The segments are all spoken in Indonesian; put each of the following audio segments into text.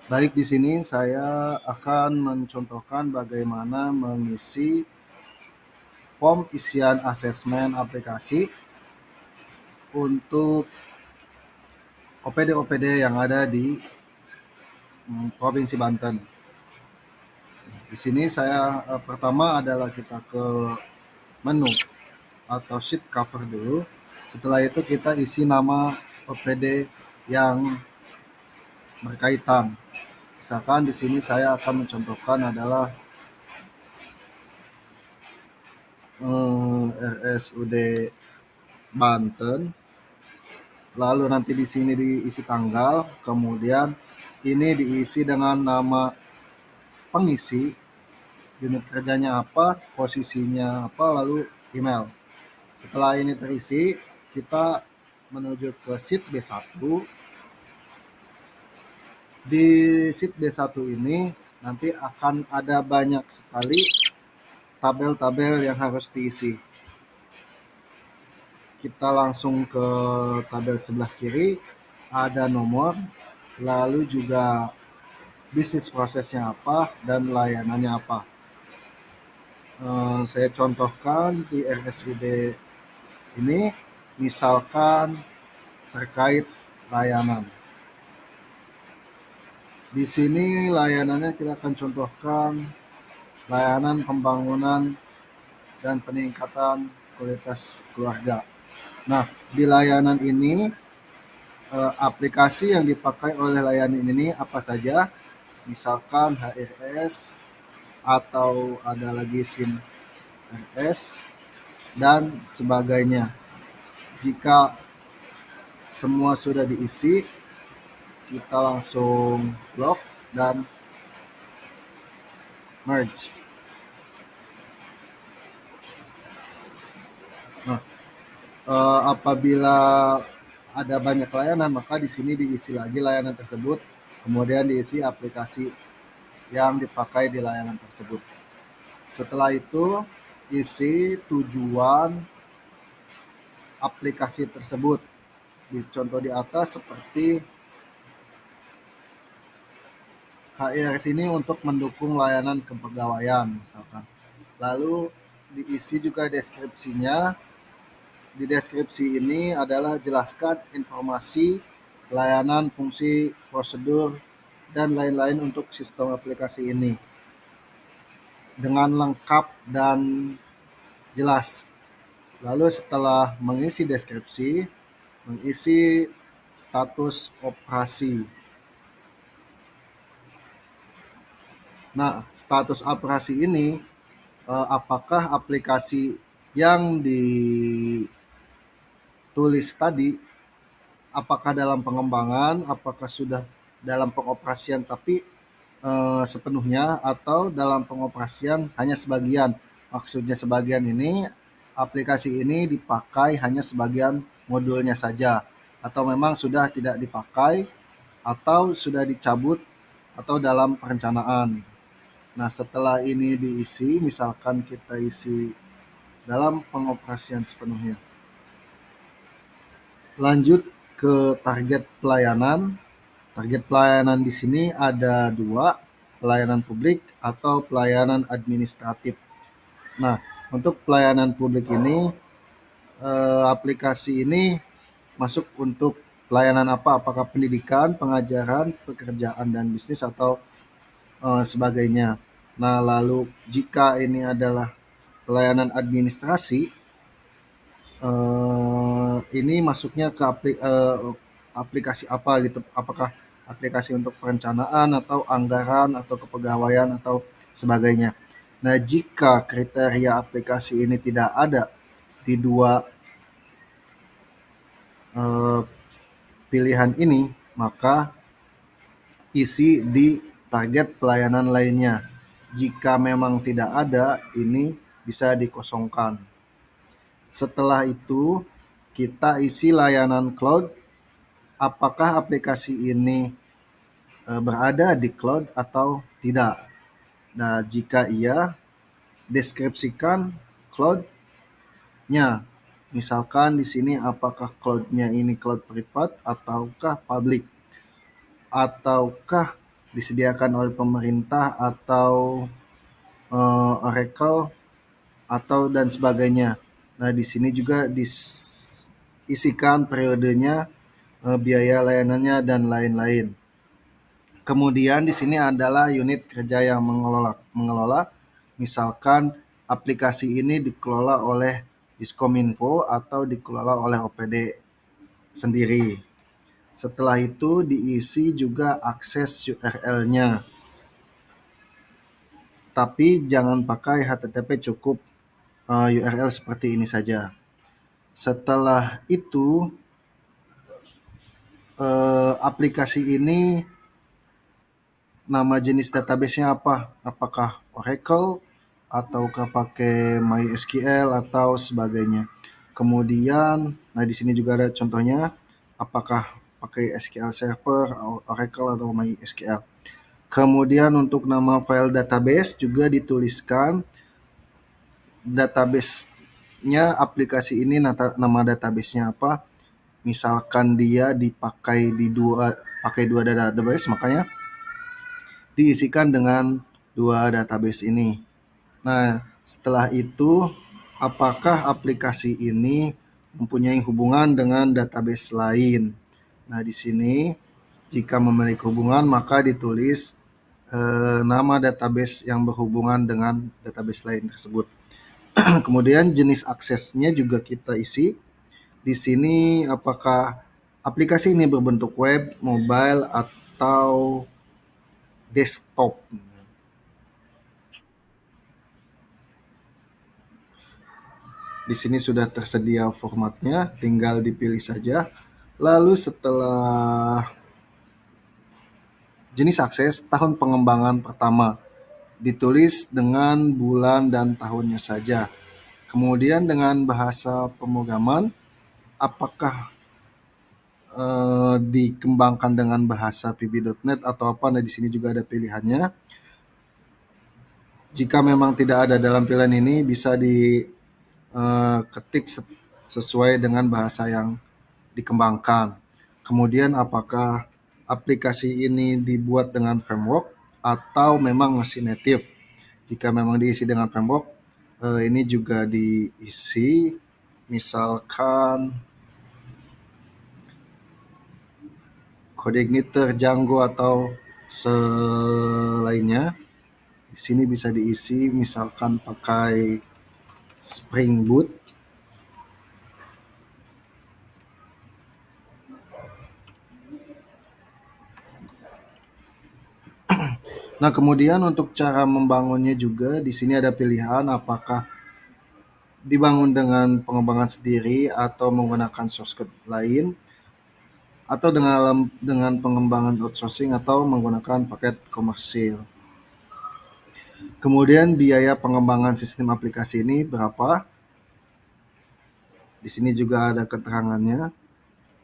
Baik, di sini saya akan mencontohkan bagaimana mengisi form isian asesmen aplikasi untuk OPD-OPD yang ada di Provinsi Banten. Di sini saya pertama adalah kita ke menu atau sheet cover dulu. Setelah itu kita isi nama OPD yang berkaitan. Misalkan di sini saya akan mencontohkan adalah RSUD Banten. Lalu nanti di sini diisi tanggal, kemudian ini diisi dengan nama pengisi, unit kerjanya apa, posisinya apa, lalu email. Setelah ini terisi, kita menuju ke sheet B1. Di sheet B1 ini nanti akan ada banyak sekali tabel-tabel yang harus diisi. Kita langsung ke tabel sebelah kiri, ada nomor, lalu juga bisnis prosesnya apa dan layanannya apa. Saya contohkan di RSUD ini, misalkan terkait layanan. Di sini layanannya kita akan contohkan layanan pembangunan dan peningkatan kualitas keluarga. Nah, di layanan ini aplikasi yang dipakai oleh layanan ini apa saja? Misalkan HRS atau ada lagi SIM RS dan sebagainya. Jika semua sudah diisi, kita langsung lock dan merge. Nah, apabila ada banyak layanan, maka di sini diisi lagi layanan tersebut, kemudian diisi aplikasi yang dipakai di layanan tersebut. Setelah itu, isi tujuan aplikasi tersebut. Di contoh di atas seperti HRS ini untuk mendukung layanan kepegawaian misalkan. Lalu diisi juga deskripsinya. Di deskripsi ini adalah jelaskan informasi, layanan, fungsi, prosedur, dan lain-lain untuk sistem aplikasi ini dengan lengkap dan jelas. Lalu setelah mengisi deskripsi, mengisi status operasi. Nah, status operasi ini apakah aplikasi yang ditulis tadi apakah dalam pengembangan, apakah sudah dalam pengoperasian tapi sepenuhnya atau dalam pengoperasian hanya sebagian. Maksudnya sebagian ini aplikasi ini dipakai hanya sebagian modulnya saja atau memang sudah tidak dipakai atau sudah dicabut atau dalam perencanaan. Nah, setelah ini diisi, misalkan kita isi dalam pengoperasian sepenuhnya. Lanjut ke target pelayanan. Target pelayanan di sini ada dua, pelayanan publik atau pelayanan administratif. Nah, untuk pelayanan publik ini, aplikasi ini masuk untuk pelayanan apa? Apakah pendidikan, pengajaran, pekerjaan, dan bisnis atau sebagainya. Nah, lalu jika ini adalah pelayanan administrasi, ini masuknya ke aplikasi apa gitu? Apakah aplikasi untuk perencanaan atau anggaran atau kepegawaian atau sebagainya. Nah, jika kriteria aplikasi ini tidak ada di dua pilihan ini, maka isi di target pelayanan lainnya. Jika memang tidak ada, ini bisa dikosongkan. Setelah itu, kita isi layanan cloud. Apakah aplikasi ini berada di cloud atau tidak? Nah, jika iya, deskripsikan cloud-nya. Misalkan di sini apakah cloud-nya ini cloud privat ataukah public, ataukah disediakan oleh pemerintah atau Oracle atau dan sebagainya. Nah, di sini juga diisikan periodenya, biaya layanannya dan lain-lain. Kemudian di sini adalah unit kerja yang mengelola. Misalkan aplikasi ini dikelola oleh Diskominfo atau dikelola oleh OPD sendiri. Setelah itu diisi juga akses URL-nya. Tapi jangan pakai HTTP, cukup URL seperti ini saja. Setelah itu aplikasi ini nama jenis database-nya apa? Apakah Oracle ataukah pakai MySQL atau sebagainya. Kemudian, nah di sini juga ada contohnya apakah pakai SQL Server, Oracle atau MySQL. Kemudian untuk nama file database juga dituliskan database-nya aplikasi ini, nama database-nya apa. Misalkan dia dipakai pakai dua database, makanya diisikan dengan dua database ini. Nah, setelah itu apakah aplikasi ini mempunyai hubungan dengan database lain. Nah, di sini jika memiliki hubungan maka ditulis nama database yang berhubungan dengan database lain tersebut. Kemudian jenis aksesnya juga kita isi. Di sini apakah aplikasi ini berbentuk web, mobile, atau desktop. Di sini sudah tersedia formatnya, tinggal dipilih saja. Lalu setelah jenis akses, tahun pengembangan pertama ditulis dengan bulan dan tahunnya saja. Kemudian dengan bahasa pemrograman, apakah dikembangkan dengan bahasa VB.NET atau apa? Nah, di sini juga ada pilihannya. Jika memang tidak ada dalam pilihan ini, bisa diketik sesuai dengan bahasa yang dikembangkan. Kemudian apakah aplikasi ini dibuat dengan framework atau memang masih native. Jika memang diisi dengan framework, ini juga diisi misalkan CodeIgniter, Django atau selainnya. Di sini bisa diisi misalkan pakai Spring Boot. Nah, kemudian untuk cara membangunnya juga di sini ada pilihan apakah dibangun dengan pengembangan sendiri atau menggunakan source code lain, atau dengan pengembangan outsourcing atau menggunakan paket komersil. Kemudian biaya pengembangan sistem aplikasi ini berapa? Di sini juga ada keterangannya.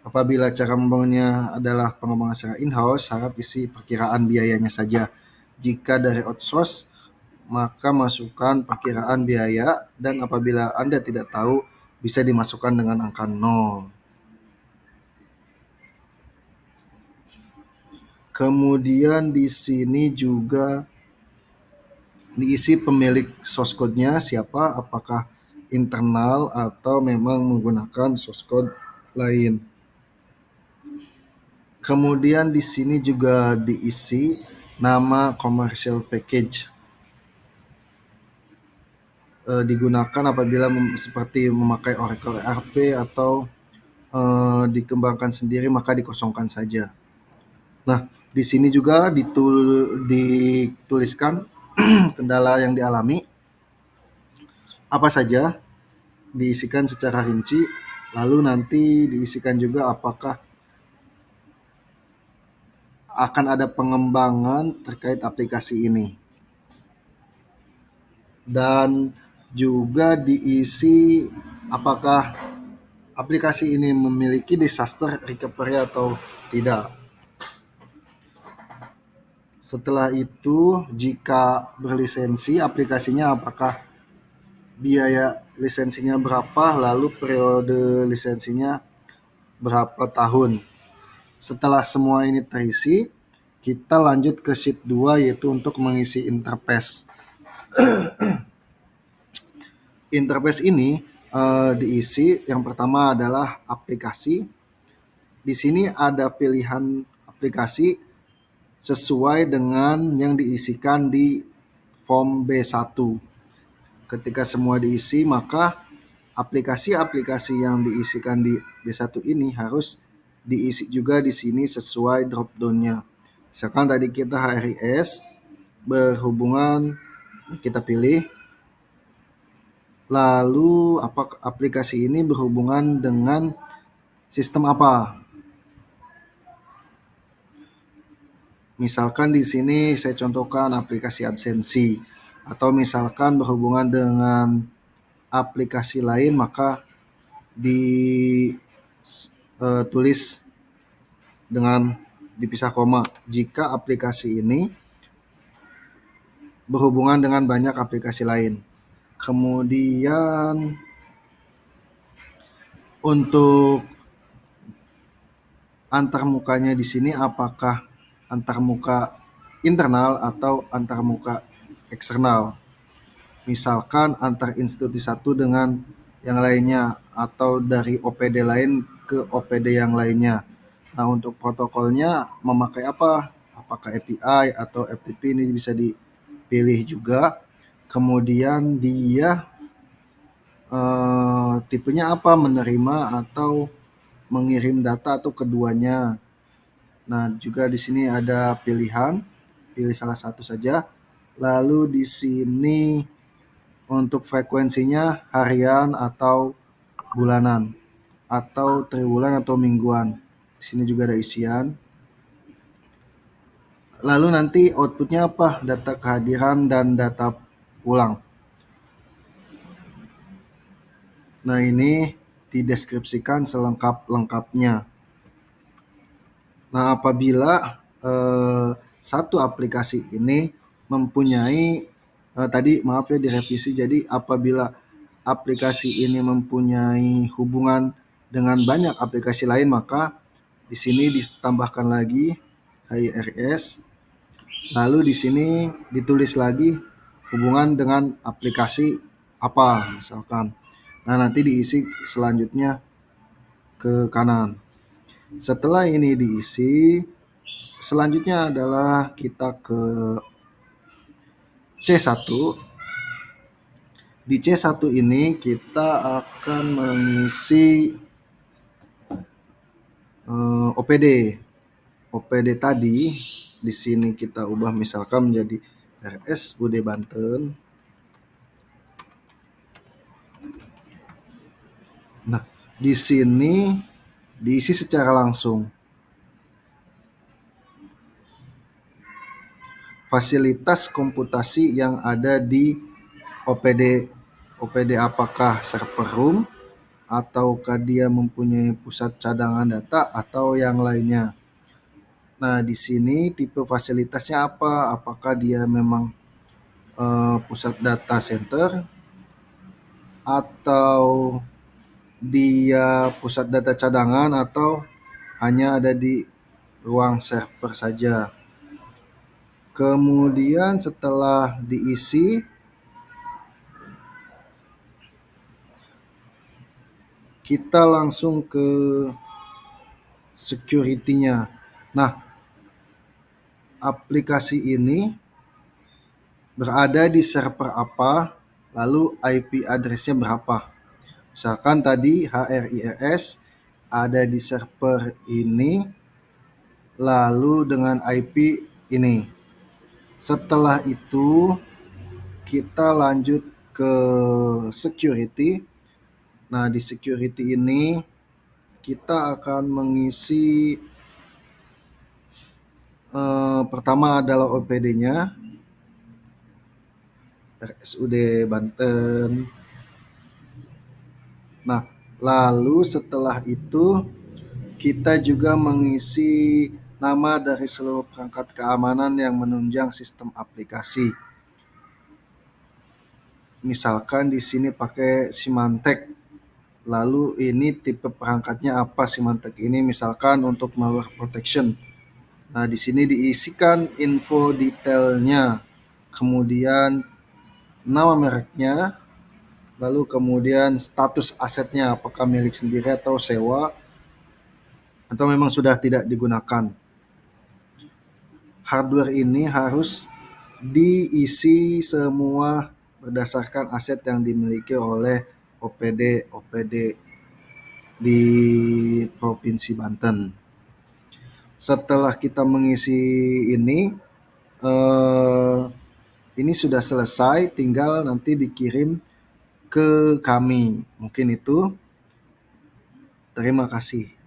Apabila cara membangunnya adalah pengembangan secara in-house, harap isi perkiraan biayanya saja. Jika dari outsource, maka masukkan perkiraan biaya, dan apabila Anda tidak tahu, bisa dimasukkan dengan angka 0. Kemudian di sini juga diisi pemilik source code-nya siapa, apakah internal atau memang menggunakan source code lain. Kemudian di sini juga diisi nama commercial package. Digunakan apabila seperti memakai Oracle ERP atau dikembangkan sendiri, maka dikosongkan saja. Nah, di sini juga dituliskan kendala yang dialami apa saja, diisikan secara rinci, lalu nanti diisikan juga apakah akan ada pengembangan terkait aplikasi ini. Dan juga diisi apakah aplikasi ini memiliki disaster recovery atau tidak. Setelah itu, jika berlisensi aplikasinya apakah lisensinya berapa, lalu periode lisensinya berapa tahun. Setelah semua ini terisi, kita lanjut ke sheet 2 yaitu untuk mengisi interface. Interface ini diisi, yang pertama adalah aplikasi. Di sini ada pilihan aplikasi sesuai dengan yang diisikan di form B1. Ketika semua diisi, maka aplikasi-aplikasi yang diisikan di B1 ini harus diisi juga di sini sesuai drop down-nya. Misalkan tadi kita HRIS berhubungan, kita pilih. Lalu aplikasi ini berhubungan dengan sistem apa? Misalkan di sini saya contohkan aplikasi absensi, atau misalkan berhubungan dengan aplikasi lain, maka ditulis dengan dipisah koma. Jika aplikasi ini berhubungan dengan banyak aplikasi lain. Kemudian untuk antarmukanya di sini apakah antarmuka internal atau antarmuka eksternal. Misalkan antar institusi satu dengan yang lainnya, atau dari OPD lain ke OPD yang lainnya. Nah, untuk protokolnya memakai apa? Apakah API atau FTP, ini bisa dipilih juga. Kemudian dia tipenya apa? Menerima atau mengirim data atau keduanya. Nah, juga di sini ada pilihan, pilih salah satu saja. Lalu di sini untuk frekuensinya harian atau bulanan, atau triwulan atau mingguan. Di sini juga ada isian. Lalu nanti outputnya apa? Data kehadiran dan data pulang. Nah, ini dideskripsikan selengkap-lengkapnya. Nah, apabila satu aplikasi ini mempunyai tadi maaf ya direvisi, jadi apabila aplikasi ini mempunyai hubungan dengan banyak aplikasi lain, maka di sini ditambahkan lagi HIRS, lalu di sini ditulis lagi hubungan dengan aplikasi apa misalkan. Nah, nanti diisi selanjutnya ke kanan. Setelah ini diisi, selanjutnya adalah kita ke C1. Di C1 ini kita akan mengisi OPD. OPD tadi di sini kita ubah misalkan menjadi RSUD Banten. Nah, di sini diisi secara langsung. Fasilitas komputasi yang ada di OPD. OPD apakah server room, ataukah dia mempunyai pusat cadangan data atau yang lainnya. Nah, di sini tipe fasilitasnya apa? Apakah dia memang pusat data center, atau dia pusat data cadangan, atau hanya ada di ruang server saja. Kemudian setelah diisi, kita langsung ke security-nya. Nah, aplikasi ini berada di server apa, lalu IP address-nya berapa. Misalkan tadi HRIS ada di server ini, lalu dengan IP ini. Setelah itu kita lanjut ke security. Nah, di security ini kita akan mengisi pertama adalah OPD-nya, RSUD Banten. Nah, lalu setelah itu kita juga mengisi nama dari seluruh perangkat keamanan yang menunjang sistem aplikasi. misalkan di sini pakai Symantec. Lalu ini tipe perangkatnya apa Symantec ini, misalkan untuk malware protection. Nah, di sini diisikan info detailnya, kemudian nama mereknya, lalu kemudian status asetnya, apakah milik sendiri atau sewa, atau memang sudah tidak digunakan. Hardware ini harus diisi semua berdasarkan aset yang dimiliki oleh OPD di Provinsi Banten. Setelah kita mengisi ini, eh, ini sudah selesai, tinggal nanti dikirim ke kami. Mungkin itu. Terima kasih.